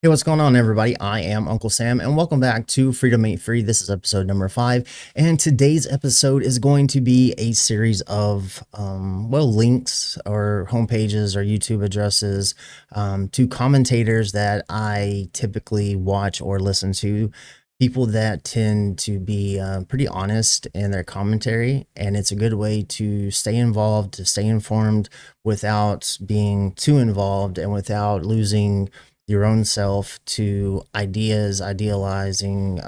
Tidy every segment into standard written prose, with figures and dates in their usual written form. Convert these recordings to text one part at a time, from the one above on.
Hey, what's going on, everybody? I am Uncle Sam, and welcome back to Freedom Ain't Free. This is episode number 5, and today's episode is going to be a series of, links or homepages or YouTube addresses to commentators that I typically watch or listen to, people that tend to be pretty honest in their commentary, and it's a good way to stay involved, to stay informed without being too involved and without losing your own self to ideas, idealizing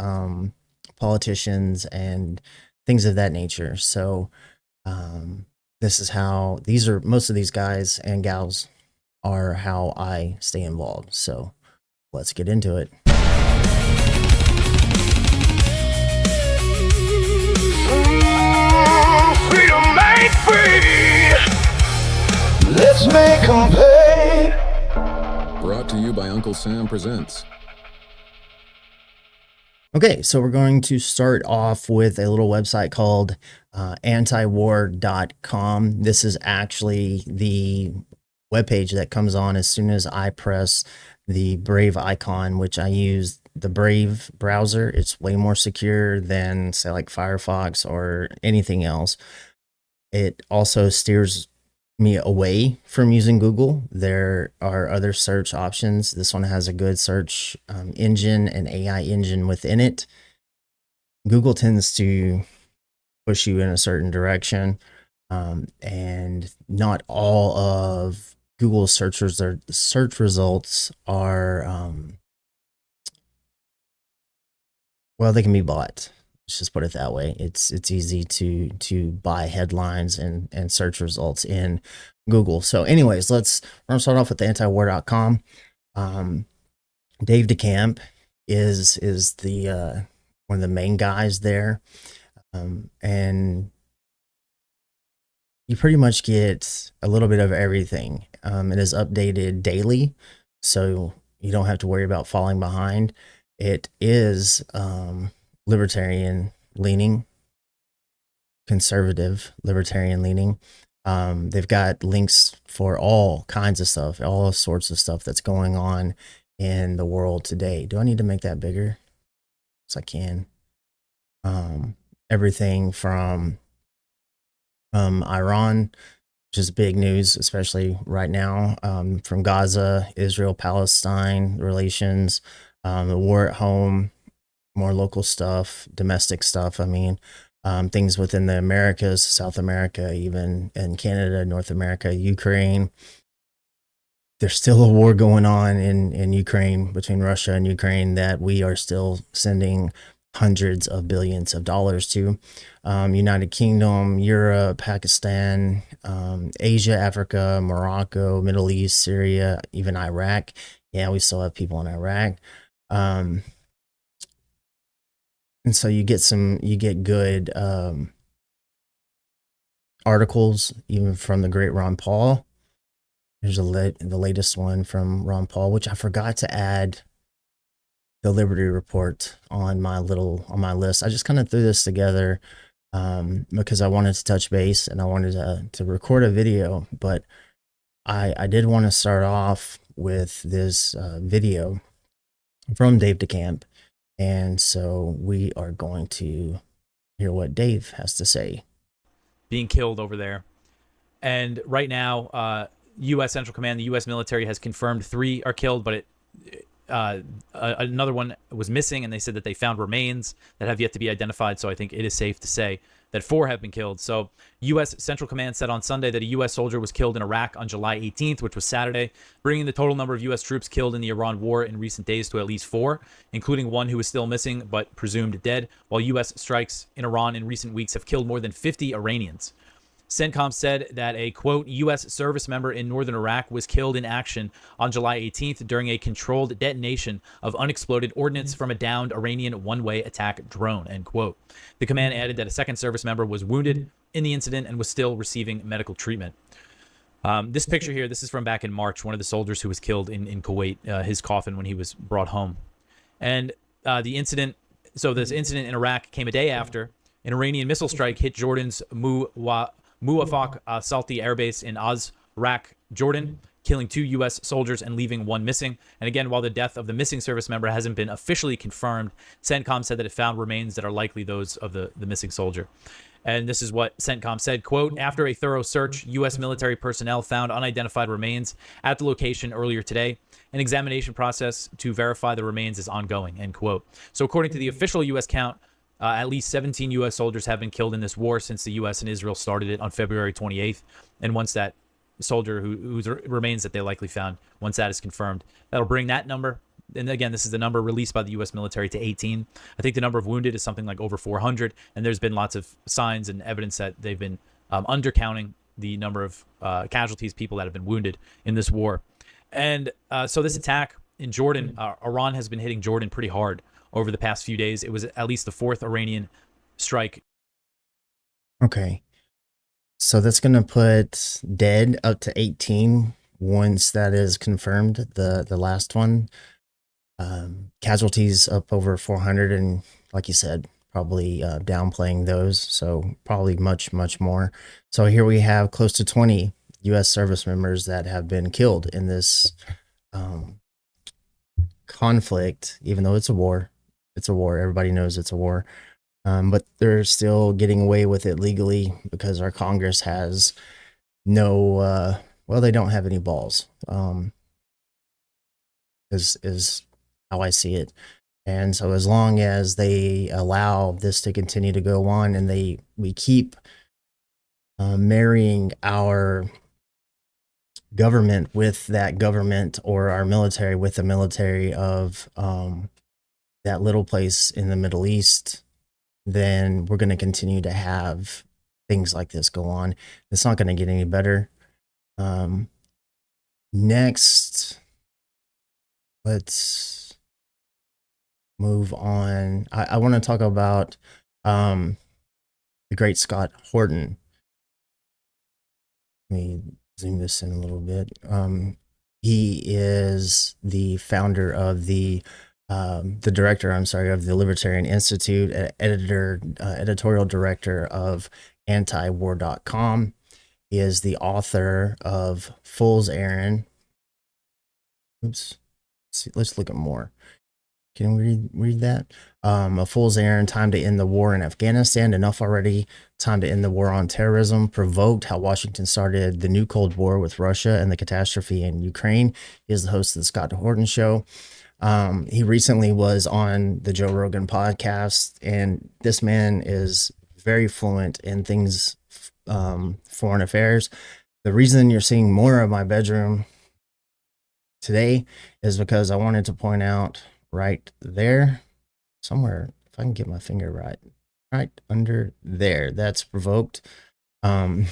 politicians and things of that nature. So this is how most of these guys and gals are how I stay involved. So let's get into it. Freedom ain't free. Let's make 'em pay. Brought to you by Uncle Sam Presents. Okay, so we're going to start off with a little website called antiwar.com. This is actually the webpage that comes on as soon as I press the Brave icon, which I use the Brave browser. It's way more secure than, say, like Firefox or anything else. It also steers me away from using Google. There are other search options. This one has a good search engine and AI engine within it. Google tends to push you in a certain direction, and not all of Google's search results are they can be bought. Let's just put it that way. It's easy to buy headlines and search results in Google. So anyways, we're gonna start off with the antiwar.com. Dave Decamp is the one of the main guys there. And you pretty much get a little bit of everything. It is updated daily, so you don't have to worry about falling behind. It is libertarian leaning, conservative libertarian leaning. They've got links for all kinds of stuff, all sorts of stuff that's going on in the world today. Do I need to make that bigger? Yes, I can. Everything from Iran, which is big news, especially right now, from Gaza, Israel, Palestine relations, the war at home, more local stuff, domestic stuff. I mean, things within the Americas, South America, even in Canada, North America, Ukraine. There's still a war going on in Ukraine, between Russia and Ukraine, that we are still sending hundreds of billions of dollars to. United Kingdom, Europe, Pakistan, Asia, Africa, Morocco, Middle East, Syria, even Iraq. Yeah, we still have people in Iraq. And so you get good articles, even from the great Ron Paul. There's the latest one from Ron Paul, which I forgot to add the Liberty Report on my list. I just kind of threw this together because I wanted to touch base and I wanted to record a video, but I did want to start off with this video from Dave Decamp. And so we are going to hear what Dave has to say. Being killed over there. And right now, U.S. Central Command, the U.S. military has confirmed 3 are killed, but another one was missing, and they said that they found remains that have yet to be identified. So I think it is safe to say that 4 have been killed. So U.S. Central Command said on Sunday that a U.S. soldier was killed in Iraq on July 18th, which was Saturday, bringing the total number of U.S. troops killed in the Iran war in recent days to at least 4, including one who is still missing but presumed dead, while U.S. strikes in Iran in recent weeks have killed more than 50 Iranians. CENTCOM said that a, quote, U.S. service member in northern Iraq was killed in action on July 18th during a controlled detonation of unexploded ordnance from a downed Iranian one-way attack drone, end quote. The command added that a second service member was wounded in the incident and was still receiving medical treatment. This picture here, this is from back in March, one of the soldiers who was killed in Kuwait, his coffin when he was brought home. And this incident in Iraq came a day after an Iranian missile strike hit Jordan's Muwafaq Salti Air Base in Azraq, Jordan, killing 2 U.S. soldiers and leaving 1 missing. And again, while the death of the missing service member hasn't been officially confirmed, CENTCOM said that it found remains that are likely those of the missing soldier. And this is what CENTCOM said, quote, after a thorough search, U.S. military personnel found unidentified remains at the location earlier today. An examination process to verify the remains is ongoing, end quote. So according to the official U.S. count, at least 17 U.S. soldiers have been killed in this war since the U.S. and Israel started it on February 28th. And once that soldier whose remains that they likely found, once that is confirmed, that'll bring that number. And again, this is the number released by the U.S. military to 18. I think the number of wounded is something like over 400. And there's been lots of signs and evidence that they've been undercounting the number of casualties, people that have been wounded in this war. And so this attack in Jordan, Iran has been hitting Jordan pretty hard over the past few days. It was at least the 4th Iranian strike. Okay. So that's going to put dead up to 18 once that is confirmed, the last one. Casualties up over 400, and like you said, probably downplaying those, so probably much, much more. So here we have close to 20 U.S. service members that have been killed in this conflict, even though it's a war. It's a war. Everybody knows it's a war. But they're still getting away with it legally because our Congress has no, well, they don't have any balls, is how I see it. And so as long as they allow this to continue to go on and we keep marrying our government with that government, or our military with the military of that little place in the Middle East, then we're going to continue to have things like this go on. It's not going to get any better. Next, let's move on. I want to talk about the great Scott Horton. Let me zoom this in a little bit. He is the founder of the director, of the Libertarian Institute, editorial director of antiwar.com. He is the author of Fool's Errand. Oops. Let's look at more. Can we read that? A Fool's Errand, Time to End the War in Afghanistan, Enough Already, Time to End the War on Terrorism, Provoked, How Washington Started the New Cold War with Russia and the Catastrophe in Ukraine. He is the host of the Scott Horton Show. He recently was on the Joe Rogan podcast, and this man is very fluent in things, foreign affairs. The reason you're seeing more of my bedroom today is because I wanted to point out right there, somewhere, if I can get my finger right under there, that's Provoked. It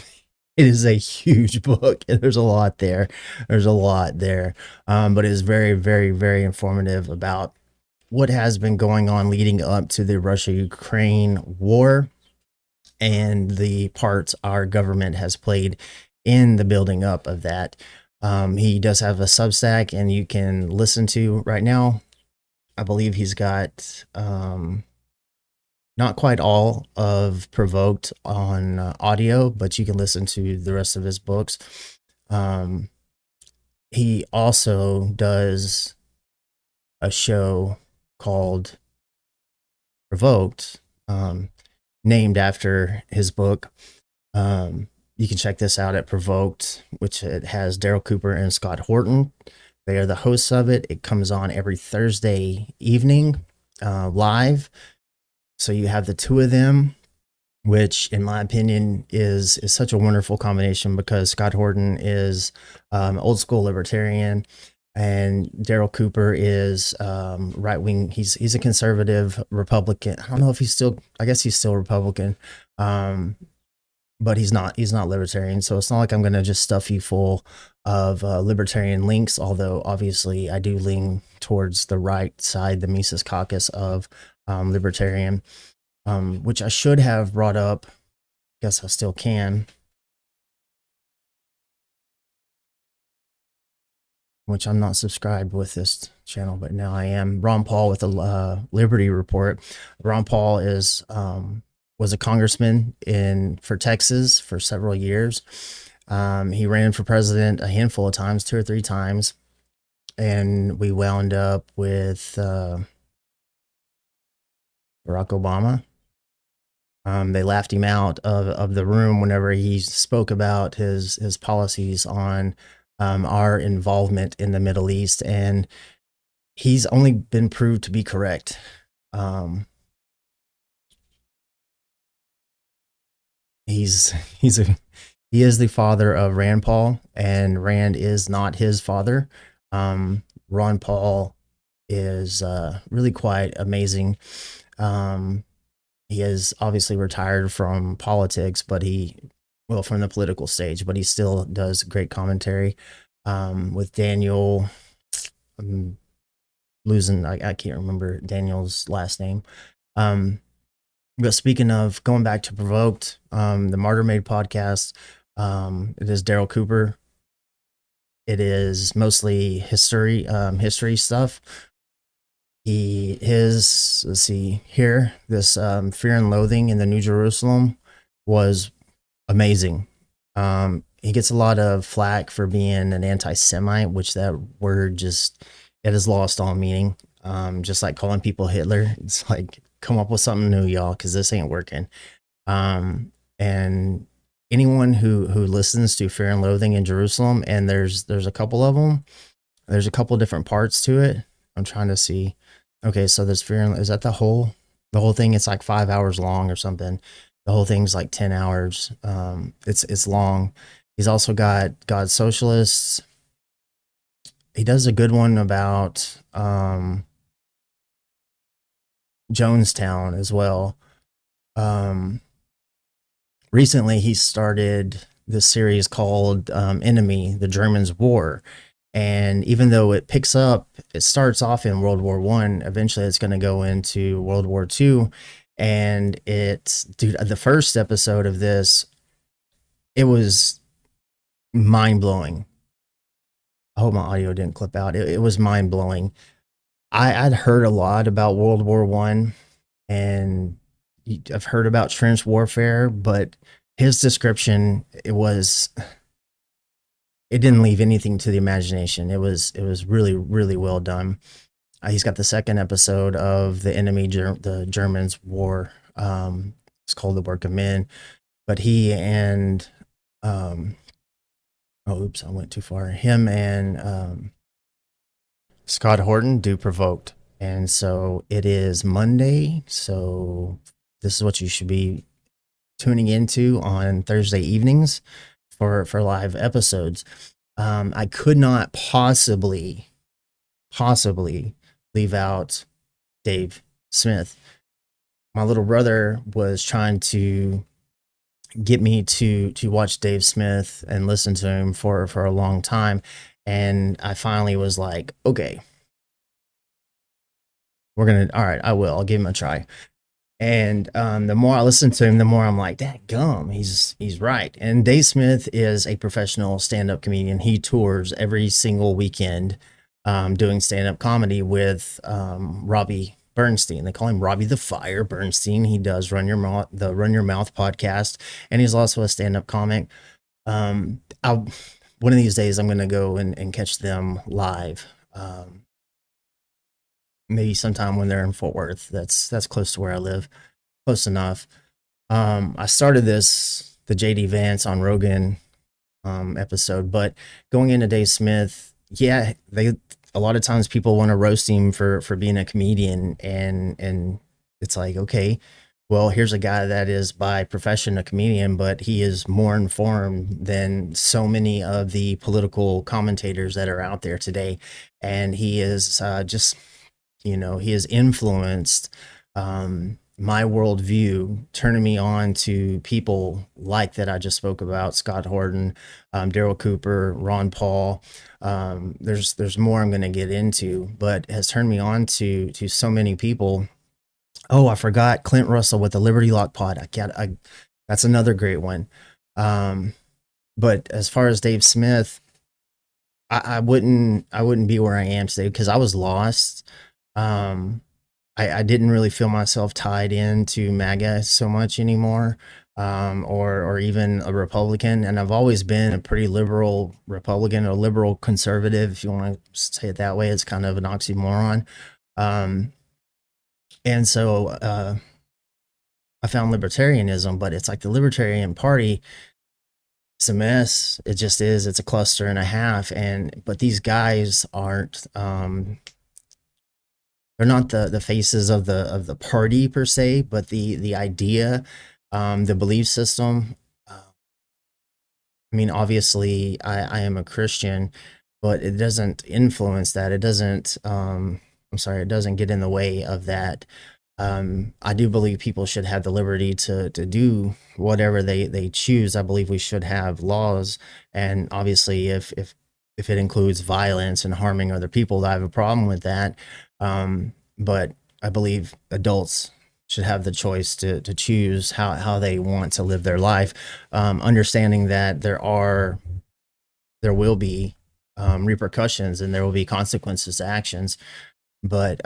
is a huge book, and there's a lot there. But it is very, very, very informative about what has been going on leading up to the Russia-Ukraine war and the parts our government has played in the building up of that. He does have a Substack, and you can listen to right now. I believe he's got not quite all of Provoked on audio, but you can listen to the rest of his books. He also does a show called Provoked, named after his book. You can check this out at Provoked, which it has Darryl Cooper and Scott Horton. They are the hosts of it. It comes on every Thursday evening, live. So you have the two of them, which in my opinion is such a wonderful combination, because Scott Horton is old school libertarian, and Darryl Cooper is right wing. He's a conservative Republican. I don't know if I guess he's still Republican. But he's not libertarian. So it's not like I'm going to just stuff you full of libertarian links, although obviously I do lean towards the right side, the Mises caucus of libertarian, which I should have brought up. Guess I still can. Which I'm not subscribed with this channel, but now I am. Ron Paul with the Liberty Report. Ron Paul was a congressman for Texas for several years. He ran for president a handful of times, 2 or 3 times, and we wound up with Barack Obama. They laughed him out of the room whenever he spoke about his policies on our involvement in the Middle East, and he's only been proved to be correct. He's he is the father of Rand Paul, and Rand is not his father. Ron Paul is really quite amazing. He is obviously retired from politics, but from the political stage, but he still does great commentary. With Daniel, I'm losing, I can't remember Daniel's last name. But speaking of going back to Provoked, the Martyr Made podcast, it is Darryl Cooper. It is mostly history stuff. Let's see here, this Fear and Loathing in the New Jerusalem was amazing. He gets a lot of flack for being an anti-Semite, which that word it has lost all meaning. Just like calling people Hitler. It's like, come up with something new, y'all, because this ain't working. And anyone who listens to Fear and Loathing in Jerusalem, and there's a couple of them, there's a couple different parts to it. I'm trying to see. Okay, so there's is that the whole thing? It's like 5 hours long or something. The whole thing's like 10 hours. It's long. He's also got God's Socialists. He does a good one about Jonestown as well. Recently he started this series called Enemy, the Germans' War. And even though it starts off in World War I, eventually it's going to go into World War II. And the first episode of this, it was mind blowing. I hope my audio didn't clip out. It was mind blowing. I'd heard a lot about World War I, and I've heard about trench warfare, but his description, it didn't leave anything to the imagination. It was really, really well done. He's got the second episode of the Enemy, the Germans' War. It's called The Work of Men. But he and, I went too far. Him and Scott Horton do Provoked. And so it is Monday. So this is what you should be tuning into on Thursday evenings for live episodes. I could not possibly leave out Dave Smith. My little brother was trying to get me to watch Dave Smith and listen to him for a long time. And I finally was like, okay, all right, I'll give him a try. And the more I listen to him, the more I'm like, dadgum, he's right. And Dave Smith is a professional stand-up comedian. He tours every single weekend doing stand-up comedy with Robbie Bernstein. They call him Robbie the Fire Bernstein. He does the Run Your Mouth podcast, and he's also a stand-up comic. One of these days I'm going to go and catch them live. Maybe sometime when they're in Fort Worth. That's close to where I live, close enough. I started the JD Vance on Rogan episode, but going into Dave Smith, yeah, a lot of times people want to roast him for being a comedian, and it's like, okay, well, here's a guy that is by profession a comedian, but he is more informed than so many of the political commentators that are out there today, and he is he has influenced my worldview, turning me on to people like that I just spoke about, Scott Horton, Darryl Cooper, Ron Paul. There's more I'm going to get into, but has turned me on to so many people. Oh, I forgot CLINT RUSSELL with the Liberty Lock Pod. That's another great one. But as far as Dave Smith, I wouldn't be where I am today because I was lost. I didn't really feel myself tied into MAGA so much anymore. or even a Republican. And I've always been a pretty liberal Republican or liberal conservative, if you want to say it that way. It's kind of an oxymoron. And so I found libertarianism, but it's like the Libertarian Party. It's a mess. It just is. It's a cluster and a half. But these guys aren't. They're not the faces of the party per se, but the idea, the belief system. I mean, obviously, I am a Christian, but it doesn't influence that. It doesn't. I'm sorry, it doesn't get in the way of that. I do believe people should have the liberty to do whatever they choose. I believe we should have laws, and obviously, if it includes violence and harming other people, I have a problem with that. But I believe adults should have the choice to choose how they want to live their life, understanding that there will be repercussions and there will be consequences to actions. But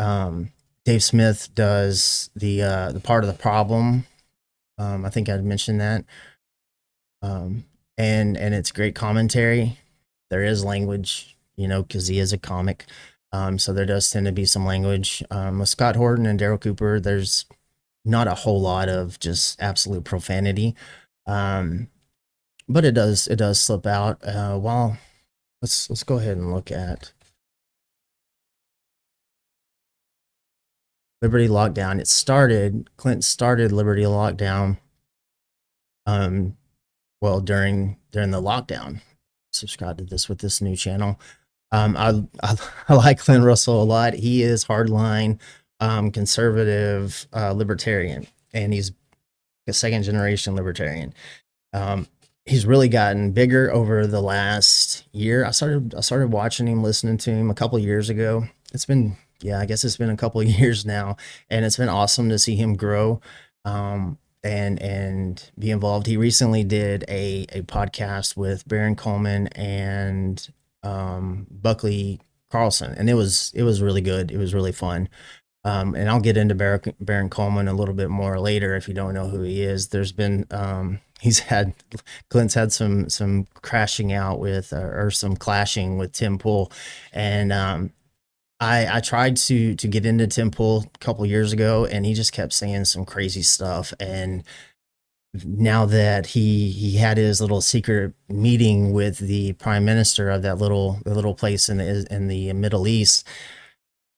Dave Smith does the part of the problem. I think I'd mentioned that, and it's great commentary. There is language, because he is a comic. So there does tend to be some language. With Scott Horton and Darryl Cooper, there's not a whole lot of just absolute profanity, but it does slip out. Well, let's go ahead and look at Liberty Lockdown. Clint started Liberty Lockdown. Well, during the lockdown. Subscribe to this with this new channel. I like CLINT RUSSELL a lot. He is hardline, conservative, libertarian, and he's a second generation libertarian. He's really gotten bigger over the last year. I started watching him, listening to him a couple of years ago. I guess it's been a couple of years now, and it's been awesome to see him grow, and be involved. He recently did a podcast with Baron Coleman and Buckley Carlson, and it was really good. It was really fun. And I'll get into Baron Coleman a little bit more later if you don't know who he is. There's been Clint's had some crashing out with or some clashing with Tim Pool, and I tried to get into Tim Pool a couple years ago, and he just kept saying some crazy stuff. And now that he had his little secret meeting with the prime minister of that little place in the Middle East,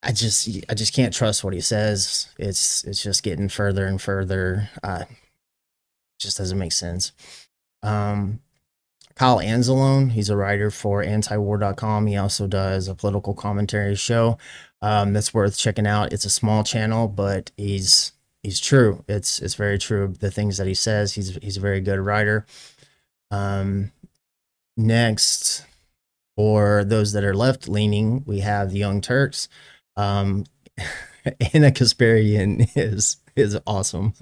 I just can't trust what he says. It's just getting further and further. Just doesn't make sense. Kyle Anzelone, he's a writer for antiwar.com. He also does a political commentary show that's worth checking out. It's a small channel, but he's true. It's very true. The things that he says, he's a very good writer. Next, for those that are left leaning, we have the Young Turks. Anna Kasparian is awesome.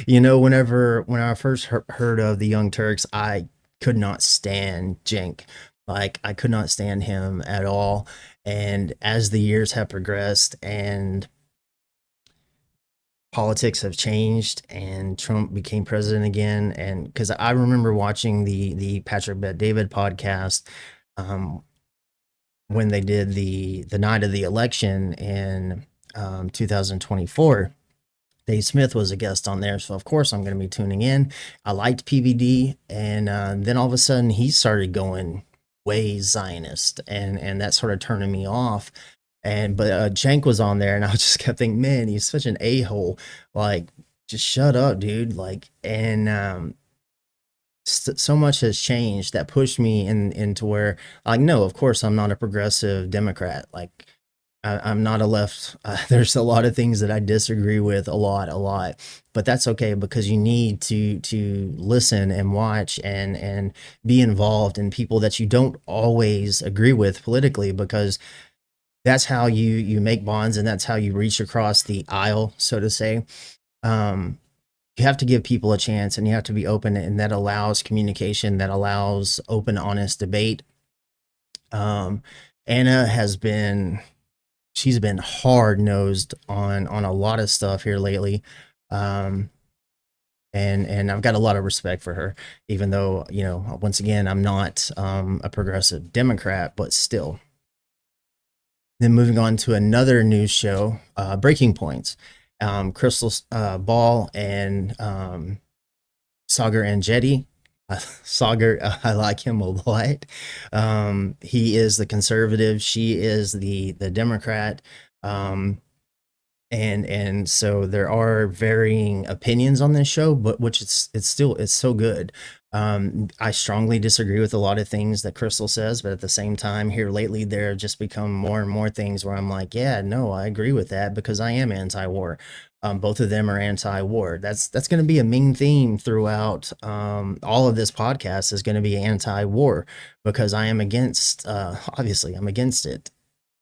When I first heard of the Young Turks, I could not stand Cenk. Like, I could not stand him at all. And as the years have progressed and politics have changed and Trump became president again, and because I remember watching the Patrick Bet-David podcast, when they did the night of the election in 2024, Dave Smith was a guest on there. So of course I'm going to be tuning in. I liked PVD. And then all of a sudden he started going way Zionist, and that sort of turning me off. But Cenk was on there, and I just kept thinking, man, he's such an a-hole. Like, just shut up, dude. Like, and so much has changed that pushed me into where, like, no, of course I'm not a progressive Democrat. Like, I'm not a left. There's a lot of things that I disagree with a lot, but that's okay, because you need to listen and watch and be involved in people that you don't always agree with politically, because that's how you make bonds, and that's how you reach across the aisle, so to say. You have to give people a chance, and you have to be open, and that allows communication, that allows open, honest debate. Anna she's been hard nosed on a lot of stuff here lately. and I've got a lot of respect for her, even though, you know, once again, I'm not a progressive Democrat, but still. Then moving on to another news show, Breaking Points. Krystal Ball and Saagar and Jetty. Saagar, I like him a lot. He is the conservative. She is the Democrat. And so there are varying opinions on this show, but which it's so good. I strongly disagree with a lot of things that Krystal says, but at the same time, here lately, there have just become more and more things where I'm like, yeah, no, I agree with that because I am anti-war. Both of them are anti-war. That's going to be a main theme throughout all of this podcast is going to be anti-war because I am against. Obviously, I'm against it.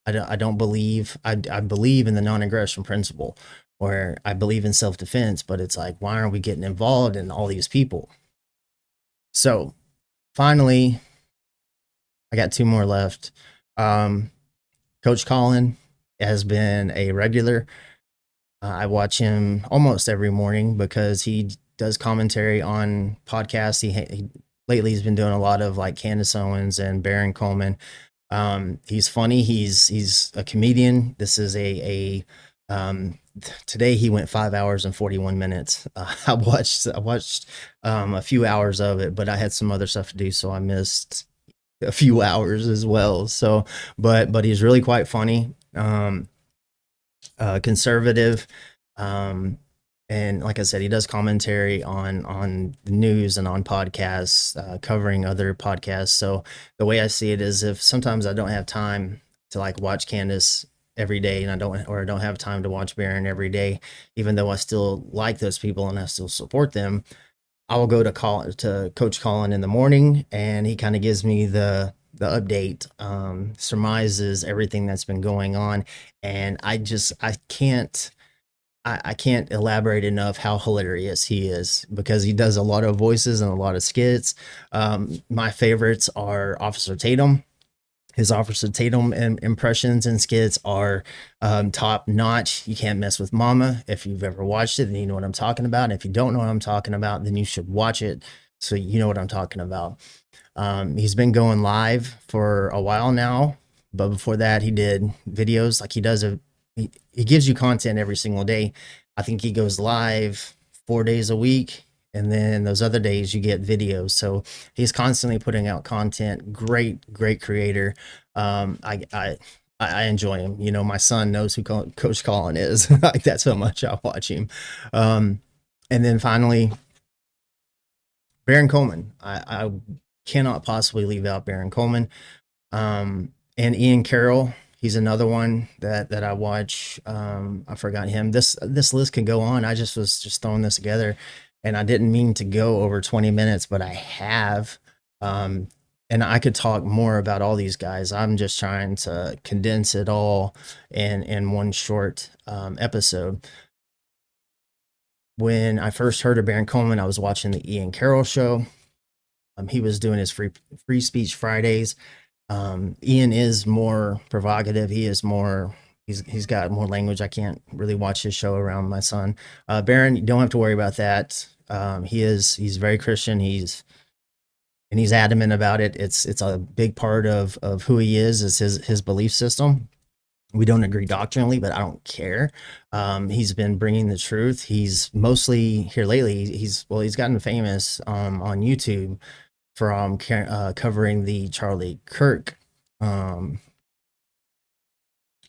I don't believe. I believe in the non-aggression principle, where I believe in self-defense. But it's like, why aren't we getting involved in all these people? So, finally, I got two more left. Coach Colin has been a regular. I watch him almost every morning because he does commentary on podcasts. Lately he's been doing a lot of like Candace Owens and Baron Coleman. He's funny. He's a comedian. This is today he went 5 hours and 41 minutes. I watched a few hours of it, but I had some other stuff to do, so I missed a few hours as well. So, but he's really quite funny. Conservative. And like I said, he does commentary on the news and on podcasts, covering other podcasts. So the way I see it is if sometimes I don't have time to like watch Candace every day and I don't have time to watch Baron every day, even though I still like those people and I still support them, I will go to Coach Colin in the morning and he kind of gives me the update, surmises everything that's been going on. And I can't elaborate enough how hilarious he is because he does a lot of voices and a lot of skits. My favorites are Officer Tatum. His Officer Tatum impressions and skits are top notch. You can't mess with Mama. If you've ever watched it, then you know what I'm talking about. And if you don't know what I'm talking about, then you should watch it so you know what I'm talking about. He's been going live for a while now, but before that, he did videos like he does he gives you content every single day. I think he goes live 4 days a week. And then those other days you get videos. So he's constantly putting out content. Great creator. I enjoy him. You know, my son knows who Coach Colin is. Like that's how much I watch him. And then finally, Baron Coleman. I cannot possibly leave out Baron Coleman. And Ian Carroll. He's another one that I watch. I forgot him. This list can go on. I was just throwing this together, and I didn't mean to go over 20 minutes, but I have. And I could talk more about all these guys. I'm just trying to condense it all in one short episode. When I first heard of Baron Coleman, I was watching the Ian Carroll show. He was doing his free speech Fridays. Ian is more provocative. He's got more language. I can't really watch his show around my son. Baron, you don't have to worry about that. He's very Christian. He's adamant about it. It's a big part of who he is his belief system. We don't agree doctrinally, but I don't care. He's been bringing the truth. He's mostly here lately. He's gotten famous on YouTube from covering the Charlie Kirk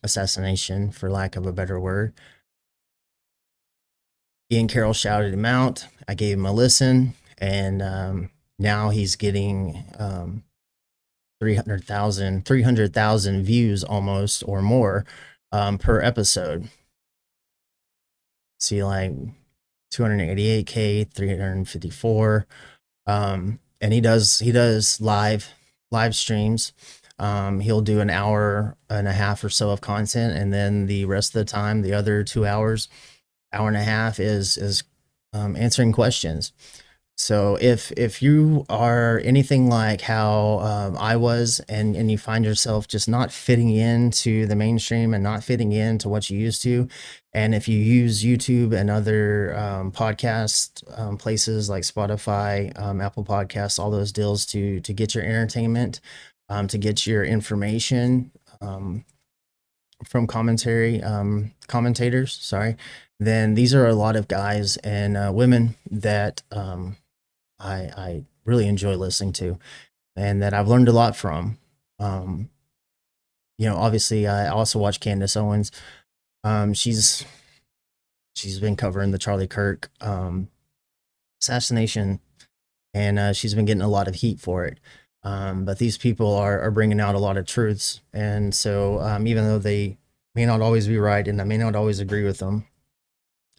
assassination, for lack of a better word. Ian Carroll shouted him out. I gave him a listen, and now he's getting 300,000 views almost or more per episode. See, like 288K, 354. And he does live streams. He'll do an hour and a half or so of content, and then the rest of the time, the other 2 hours, hour and a half is answering questions. So if you are anything like how I was, and you find yourself just not fitting into the mainstream and not fitting into what you used to, and if you use YouTube and other podcast places like Spotify, Apple Podcasts, all those deals to get your entertainment, to get your information from commentators, sorry, then these are a lot of guys and women that I really enjoy listening to, and that I've learned a lot from. Um, obviously, I also watch Candace Owens. She's been covering the Charlie Kirk assassination, and she's been getting a lot of heat for it. But these people are bringing out a lot of truths, and so even though they may not always be right, and I may not always agree with them,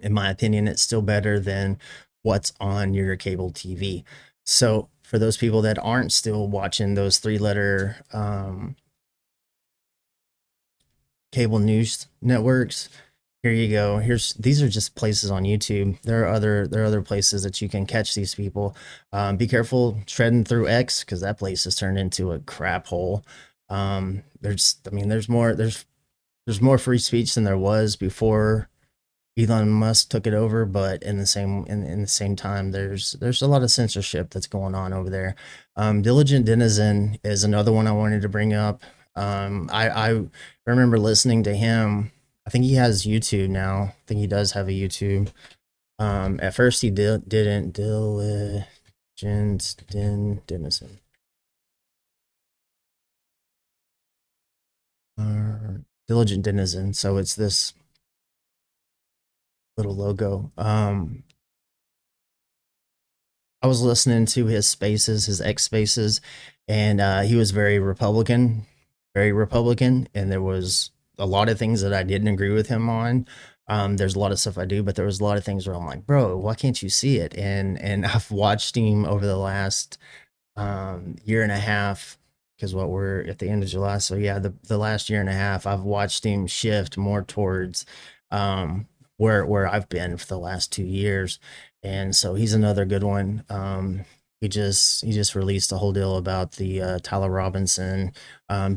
in my opinion, it's still better than what's on your cable TV. So for those people that aren't still watching those 3-letter cable news networks, here you go. These are just places on YouTube. There are other places that you can catch these people. Be careful treading through X, because that place has turned into a crap hole. There's more free speech than there was before Elon Musk took it over, but in the same time, there's a lot of censorship that's going on over there. Diligent Denizen is another one I wanted to bring up. I remember listening to him. I think he has YouTube now. I think he does have a YouTube. At first he didn't. Diligent Denizen. Diligent Denizen. So it's this little logo. I was listening to his spaces, his X spaces, and he was very Republican, and there was a lot of things that I didn't agree with him on. There's a lot of stuff I do, but there was a lot of things where I'm like, bro, why can't you see it? And I've watched him over the last year and a half, because we're at the end of July. So yeah, the last year and a half, I've watched him shift more towards where I've been for the last 2 years. And so he's another good one. He just released a whole deal about the Tyler Robinson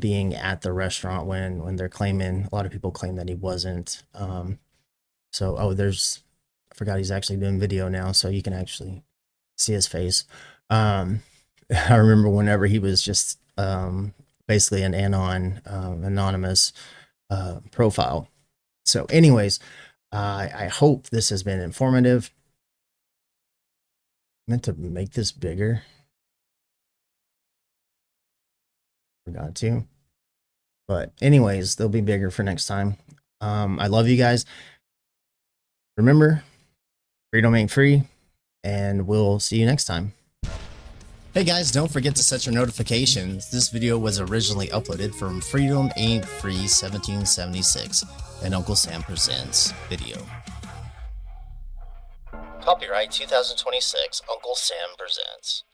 being at the restaurant when they're claiming, a lot of people claim that he wasn't. I forgot he's actually doing video now, so you can actually see his face. I remember whenever he was just basically an anonymous profile. So anyways, I hope this has been informative. I meant to make this bigger. Forgot to. But anyways, they'll be bigger for next time. I love you guys. Remember, freedom ain't free, and we'll see you next time. Hey guys, don't forget to set your notifications. This video was originally uploaded from Freedom Ain't Free 1776, an Uncle Sam Presents video. Copyright 2026, Uncle Sam Presents.